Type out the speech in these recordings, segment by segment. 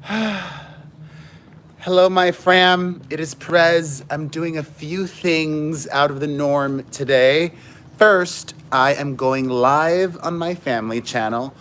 Hello, my fam. It is Perez. I'm doing a few things out of the norm today. First, I am going live on my family channel,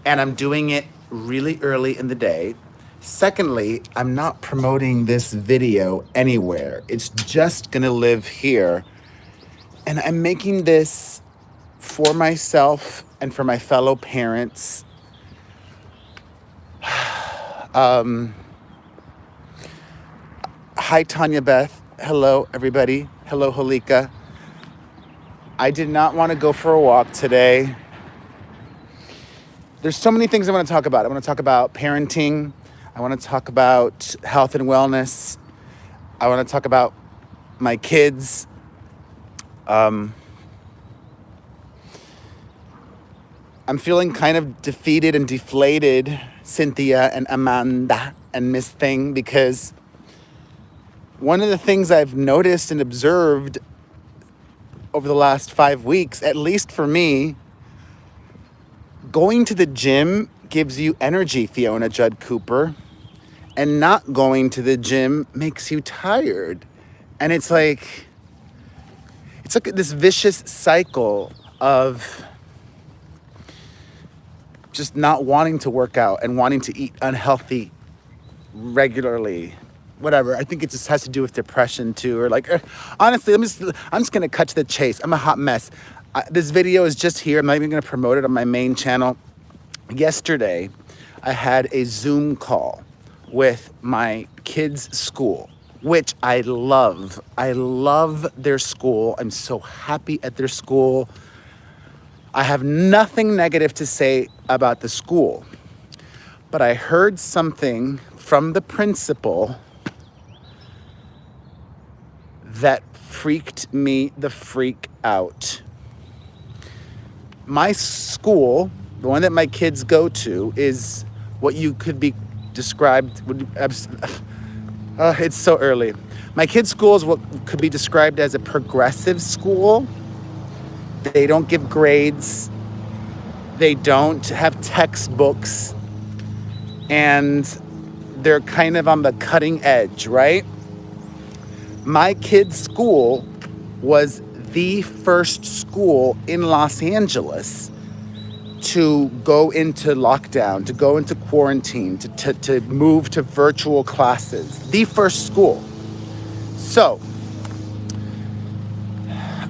and I'm doing it really early in the day. Secondly, I'm not promoting this video anywhere. It's just gonna live here. And I'm making this for myself and for my fellow parents. Hi, Tanya Beth. Hello, everybody. Hello, Halika. I did not want to go for a walk today. There's so many things I want to talk about. I want to talk about parenting. I want to talk about health and wellness. I want to talk about my kids. I'm feeling kind of defeated and deflated, Cynthia and Amanda and Miss Thing, because one of the things I've noticed and observed over the last 5 weeks, at least for me, going to the gym gives you energy, Fiona Judd Cooper, and not going to the gym makes you tired. And it's like this vicious cycle of just not wanting to work out and wanting to eat unhealthy regularly. Whatever. I think it just has to do with depression too, or honestly, I'm just gonna cut to the chase. I'm a hot mess. This video is just here. I'm not even gonna promote it on my main channel. Yesterday, I had a Zoom call with my kids' school, which I love. I love their school. I'm so happy at their school. I have nothing negative to say about the school, but I heard something from the principal that freaked me the freak out. My school, the one that my kids go to, is what you could be described. It's so early. My kids' school is what could be described as a progressive school. They don't give grades. They don't have textbooks. And they're kind of on the cutting edge, right? My kids' school was the first school in Los Angeles to go into lockdown, to go into quarantine, to move to virtual classes. The first school. So,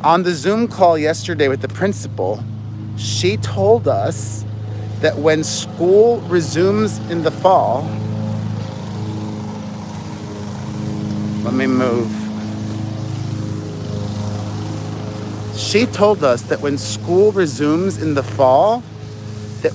on the Zoom call yesterday with the principal, she told us that when school resumes in the fall, let me move. She told us that when school resumes in the fall, that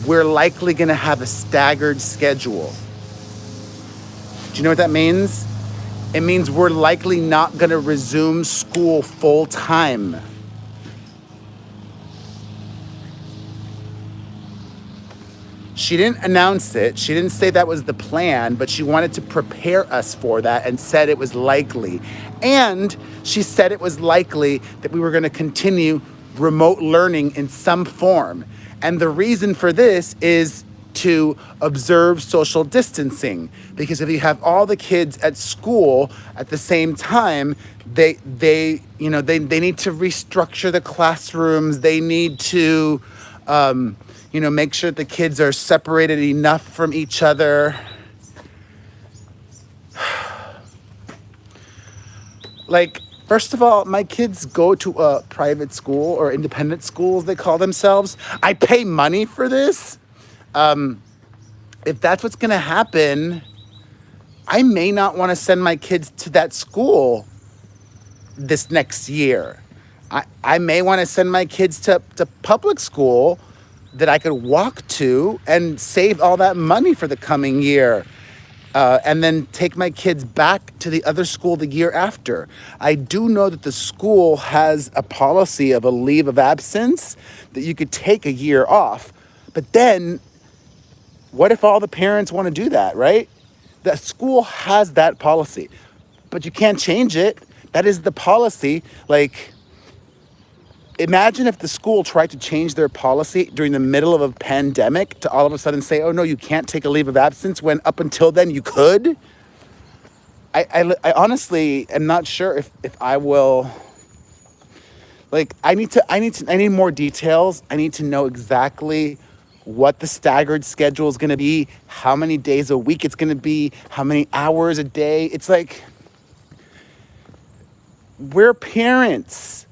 we're likely going to have a staggered schedule. Do you know what that means? It means we're likely not going to resume school full time. She didn't announce it. She didn't say that was the plan, but she wanted to prepare us for that and said it was likely. And she said it was likely that we were going to continue remote learning in some form. And the reason for this is to observe social distancing, because if you have all the kids at school at the same time, they need to restructure the classrooms. They need to make sure the kids are separated enough from each other. First of all, my kids go to a private school, or independent schools, they call themselves. I pay money for this. If that's what's going to happen, I may not want to send my kids to that school this next year. I may want to send my kids to public school that I could walk to and save all that money for the coming year. And then take my kids back to the other school the year after. I do know that the school has a policy of a leave of absence that you could take a year off. But then, what if all the parents want to do that, right? The school has that policy, but you can't change it. That is the policy. Imagine if the school tried to change their policy during the middle of a pandemic to all of a sudden say, oh no, you can't take a leave of absence when up until then you could. I honestly am not sure if I will. Like, I need more details. I need to know exactly what the staggered schedule is going to be, how many days a week it's going to be, how many hours a day. It's like, we're parents.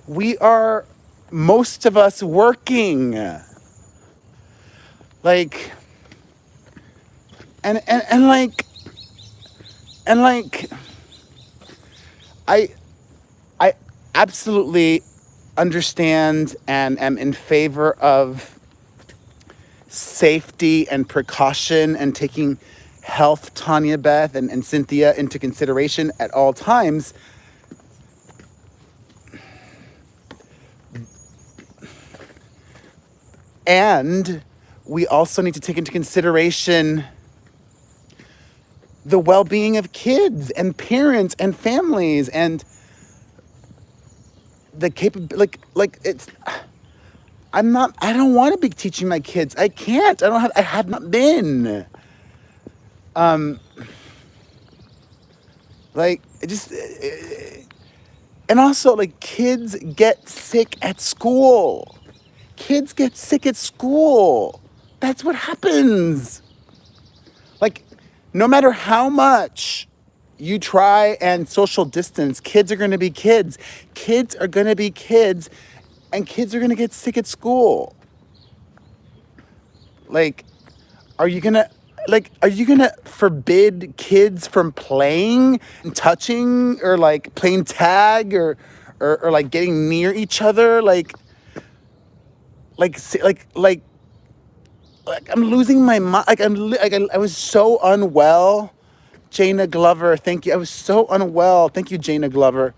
We are, most of us, working. Like, and like, I, I absolutely understand and am in favor of safety and precaution and taking health, Tanya Beth and Cynthia, into consideration at all times. And we also need to take into consideration the well-being of kids and parents and families and the like it's I don't want to be teaching my kids. I can't. I have not been. Like, it just and also, like, kids get sick at school. Kids get sick at school. That's what happens. Like, no matter how much you try and social distance, kids are going to be kids. Kids are going to be kids, and kids are going to get sick at school. Like, are you going to forbid kids from playing and touching or like playing tag or like getting near each other? Like, I'm losing my mind. I was so unwell. Jana Glover, thank you. I was so unwell. Thank you, Jana Glover.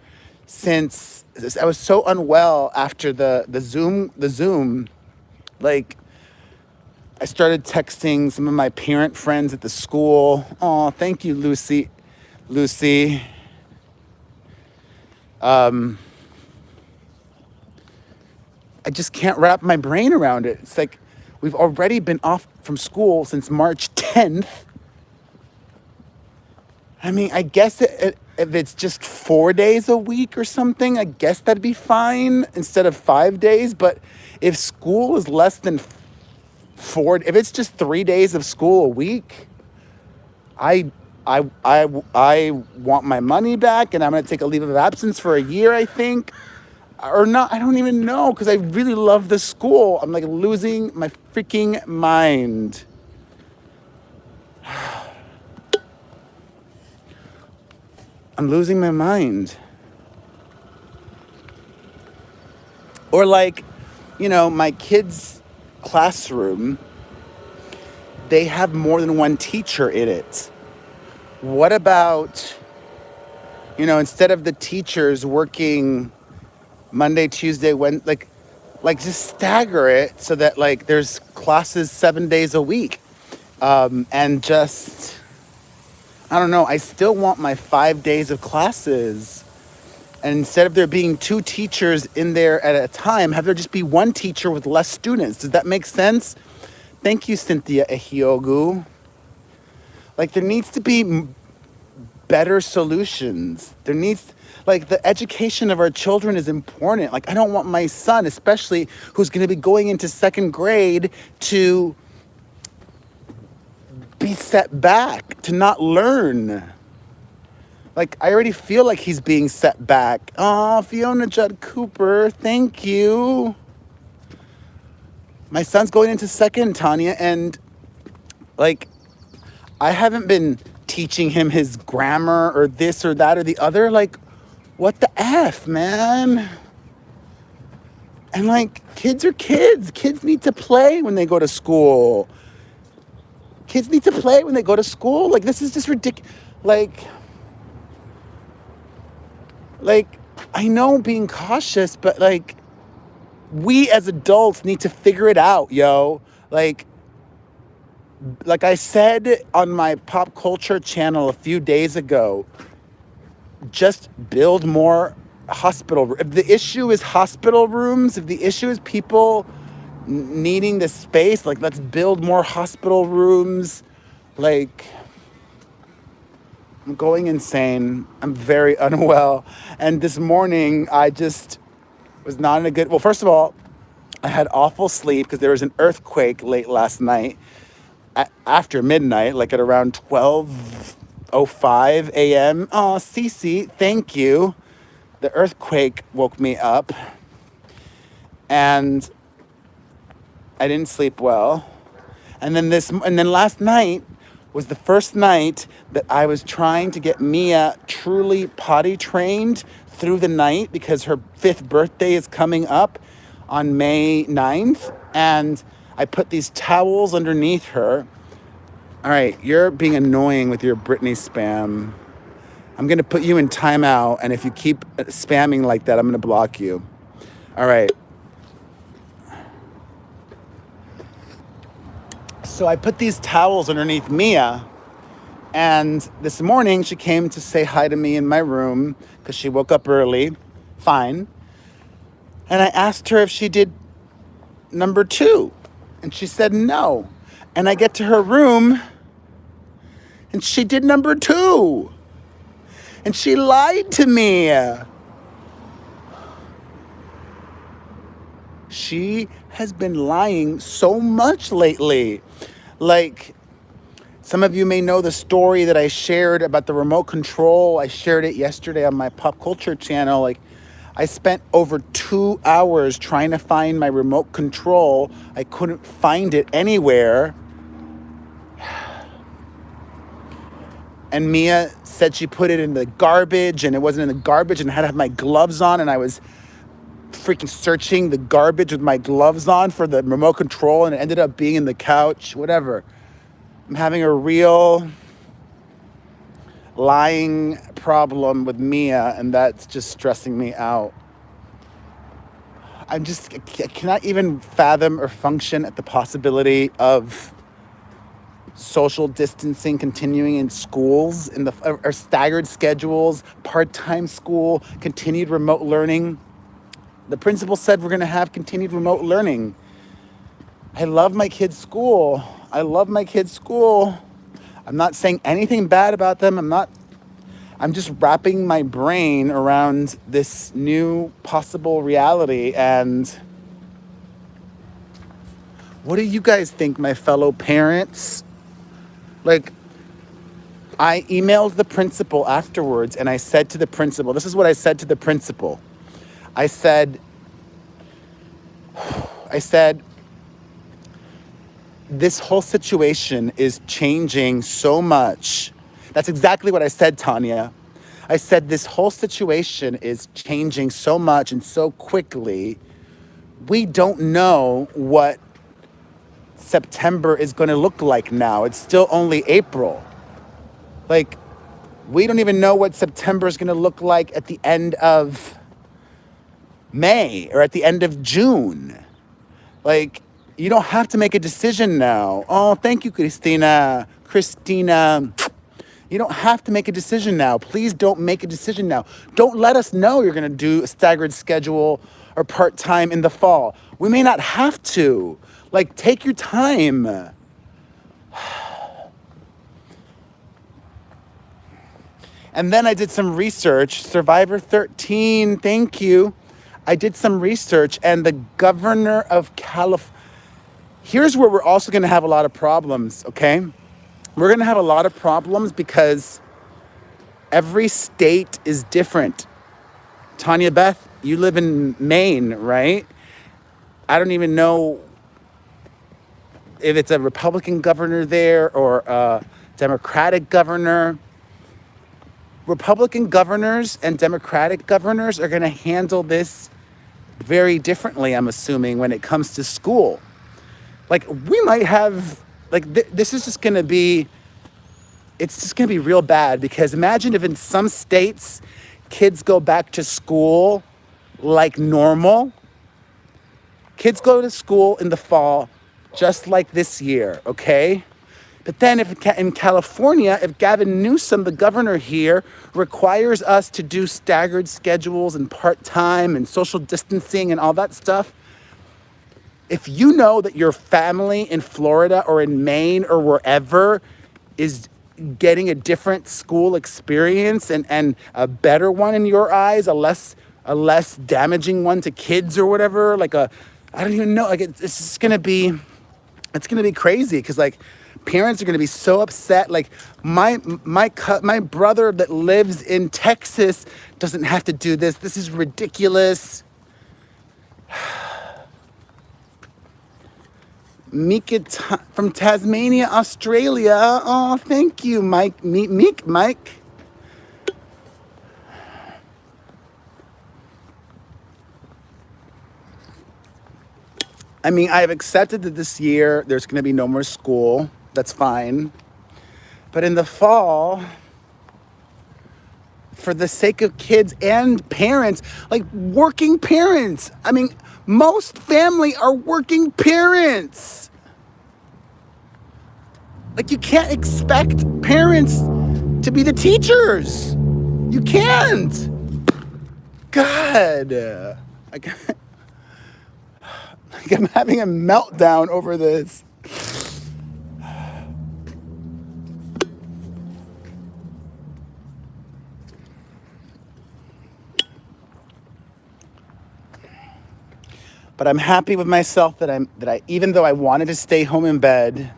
Since I was so unwell after the Zoom, like, I started texting some of my parent friends at the school. Oh, thank you, Lucy. I just can't wrap my brain around it. It's like, we've already been off from school since March 10th. I mean, I guess if it's just 4 days a week or something, I guess that'd be fine instead of 5 days. But if school is less than if it's just 3 days of school a week, I want my money back, and I'm going to take a leave of absence for a year, I think. Or not, I don't even know, because I really love the school. I'm like losing my freaking mind. I'm losing my mind. Or like, my kids' classroom, they have more than one teacher in it. What about, instead of the teachers working Monday, Tuesday, Wednesday, like just stagger it so that like there's classes 7 days a week. And just, I don't know, I still want my 5 days of classes. And instead of there being 2 teachers in there at a time, have there just be 1 teacher with less students. Does that make sense? Thank you, Cynthia Ehiogu. Like, there needs to be better solutions. There needs, like, the education of our children is important. Like, I don't want my son, especially who's going to be going into 2nd grade, to be set back, to not learn. Like, I already feel like he's being set back. Oh, Fiona Judd Cooper, thank you. My son's going into 2nd, Tanya, and like, I haven't been teaching him his grammar or this or that or the other. Like, what the F, man? And like, kids are kids. Kids need to play when they go to school. Kids need to play when they go to school. Like, this is just ridiculous. Like, I know being cautious, but like, we as adults need to figure it out, yo. Like I said on my pop culture channel a few days ago, just build more if the issue is hospital rooms, if the issue is people needing the space, like let's build more hospital rooms. Like, I'm going insane. I'm very unwell. And this morning I just was not in a good, well, first of all, I had awful sleep because there was an earthquake late last night after midnight, like at around 12:05 a.m. Oh, Cece, thank you. The earthquake woke me up and I didn't sleep well. And then last night was the first night that I was trying to get Mia truly potty trained through the night because her 5th birthday is coming up on May 9th. And I put these towels underneath her. All right, you're being annoying with your Britney spam. I'm going to put you in timeout. And if you keep spamming like that, I'm going to block you. All right. So I put these towels underneath Mia, and this morning she came to say hi to me in my room because she woke up early. Fine. And I asked her if she did number 2, and she said no. And I get to her room, and she did number 2. And she lied to me. She has been lying so much lately. Like, some of you may know the story that I shared about the remote control. I shared it yesterday on my pop culture channel. Like, I spent over 2 hours trying to find my remote control. I couldn't find it anywhere. And Mia said she put it in the garbage and it wasn't in the garbage and I had to have my gloves on and I was freaking searching the garbage with my gloves on for the remote control and it ended up being in the couch, whatever. I'm having a real lying problem with Mia and that's just stressing me out. I cannot even fathom or function at the possibility of social distancing continuing in schools, or staggered schedules, part-time school, continued remote learning. The principal said we're going to have continued remote learning. I love my kids' school. I'm not saying anything bad about them. I'm just wrapping my brain around this new possible reality. And what do you guys think, my fellow parents? Like, I emailed the principal afterwards and I said to the principal, this is what I said to the principal. I said, this whole situation is changing so much. That's exactly what I said, Tanya. I said, this whole situation is changing so much and so quickly. We don't know what September is going to look like now. It's still only April. Like, we don't even know what September is going to look like at the end of May or at the end of June. Like, you don't have to make a decision now. Oh, thank you, Kristina. You don't have to make a decision now. Please don't make a decision now. Don't let us know you're going to do a staggered schedule or part-time in the fall. We may not have to. Like, take your time. And then I did some research. Survivor 13, thank you. I did some research and the governor of California, here's where we're also going to have a lot of problems, okay? We're going to have a lot of problems because every state is different. Tanya Beth, you live in Maine, right? I don't even know if it's a Republican governor there or a Democratic governor. Republican governors and Democratic governors are going to handle this very differently, I'm assuming, when it comes to school. Like, we might have, like, this is just going to be, it's just going to be real bad because imagine if in some states kids go back to school like normal. Kids go to school in the fall just like this year, okay? But then if in California, if Gavin Newsom, the governor here, requires us to do staggered schedules and part-time and social distancing and all that stuff, if you know that your family in Florida or in Maine or wherever is getting a different school experience and a better one in your eyes, a less damaging one to kids or whatever, I don't even know, it's just gonna be, it's gonna be crazy because like parents are gonna be so upset. Like my brother that lives in Texas doesn't have to do this. This is ridiculous. Mika from Tasmania, Australia. Oh, thank you, Mike. Mike. I mean, I have accepted that this year there's going to be no more school. That's fine. But in the fall, for the sake of kids and parents, like working parents, I mean, most family are working parents. Like, you can't expect parents to be the teachers. You can't. God. I'm having a meltdown over this. But I'm happy with myself that I even though I wanted to stay home in bed,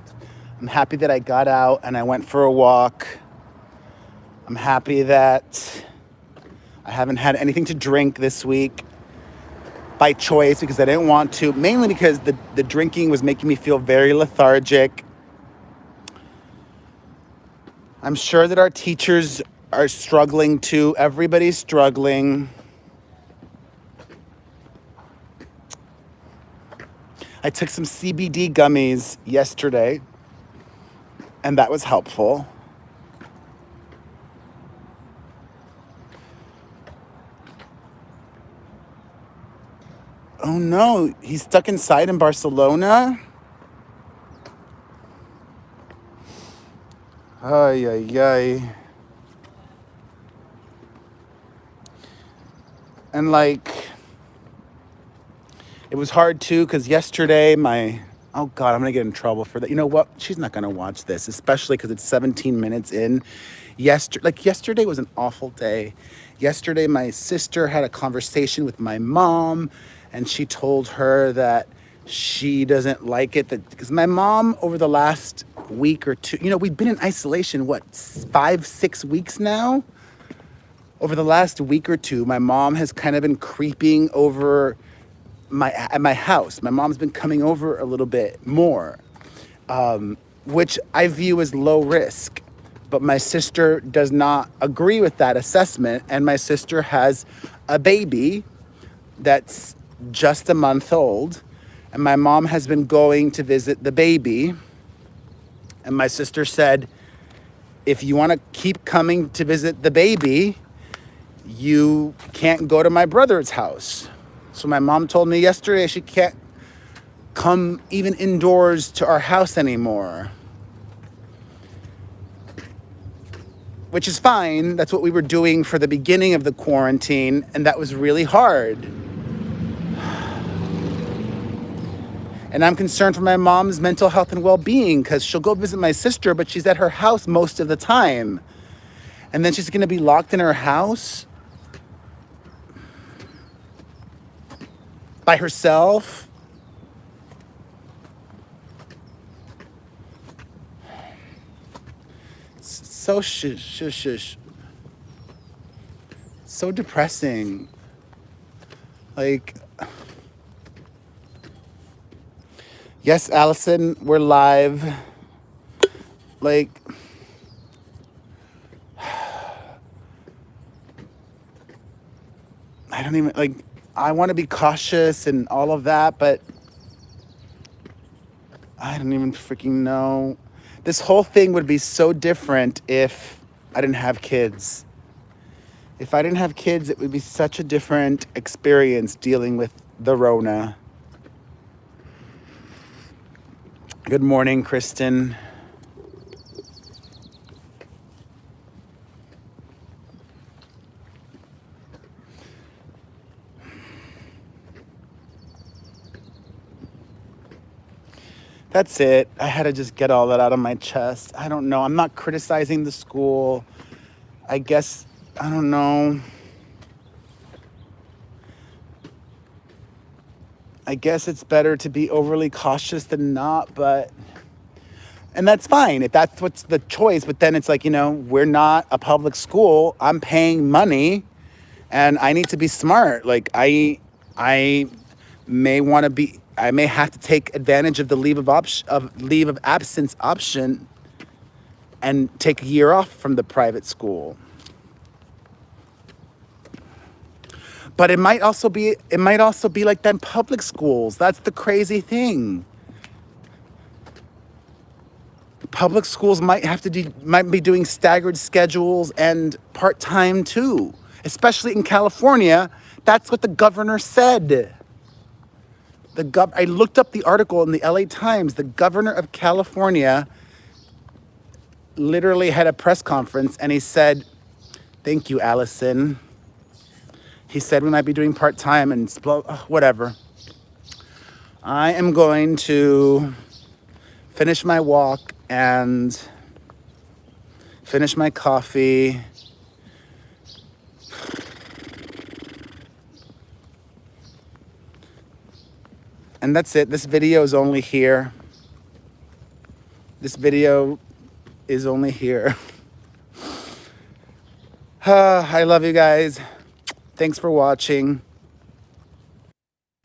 I'm happy that I got out and I went for a walk. I'm happy that I haven't had anything to drink this week by choice because I didn't want to, mainly because the drinking was making me feel very lethargic. I'm sure that our teachers are struggling too. Everybody's struggling. I took some CBD gummies yesterday, and that was helpful. Oh no, he's stuck inside in Barcelona? Ay, ay, ay. And it was hard too, because yesterday oh God, I'm gonna get in trouble for that. You know what? She's not gonna watch this, especially because it's 17 minutes in. Yesterday was an awful day. Yesterday, my sister had a conversation with my mom, and she told her that she doesn't like it because my mom over the last week or two, we've been in isolation, 5-6 weeks now? Over the last week or two, my mom has kind of been creeping over at my house. My mom's been coming over a little bit more, which I view as low risk. But my sister does not agree with that assessment, and my sister has a baby that's just a month old, and my mom has been going to visit the baby, and my sister said, if you want to keep coming to visit the baby, you can't go to my brother's house. So my mom told me yesterday she can't come even indoors to our house anymore. Which is fine. That's what we were doing for the beginning of the quarantine, and that was really hard. And I'm concerned for my mom's mental health and well-being because she'll go visit my sister, but she's at her house most of the time. And then she's going to be locked in her house by herself. So so depressing. Yes, Allison, we're live. I don't even I want to be cautious and all of that, but I don't even freaking know. This whole thing would be so different if I didn't have kids. If I didn't have kids, it would be such a different experience dealing with the Rona. Good morning, Kristin. That's it. I had to just get all that out of my chest. I don't know. I'm not criticizing the school. I guess, I don't know. I guess it's better to be overly cautious than not, and that's fine if that's what's the choice. But then it's like, we're not a public school. I'm paying money and I need to be smart. Like I I may have to take advantage of the leave of absence option and take a year off from the private school. But it might also be like that in public schools. That's the crazy thing. Public schools might be doing staggered schedules and part-time too. Especially in California, that's what the governor said. I looked up the article in the LA Times. The governor of California literally had a press conference and he said, "Thank you, Allison." He said we might be doing part-time and whatever. I am going to finish my walk and finish my coffee. And that's it. This video is only here. This video is only here. I love you guys. Thanks for watching.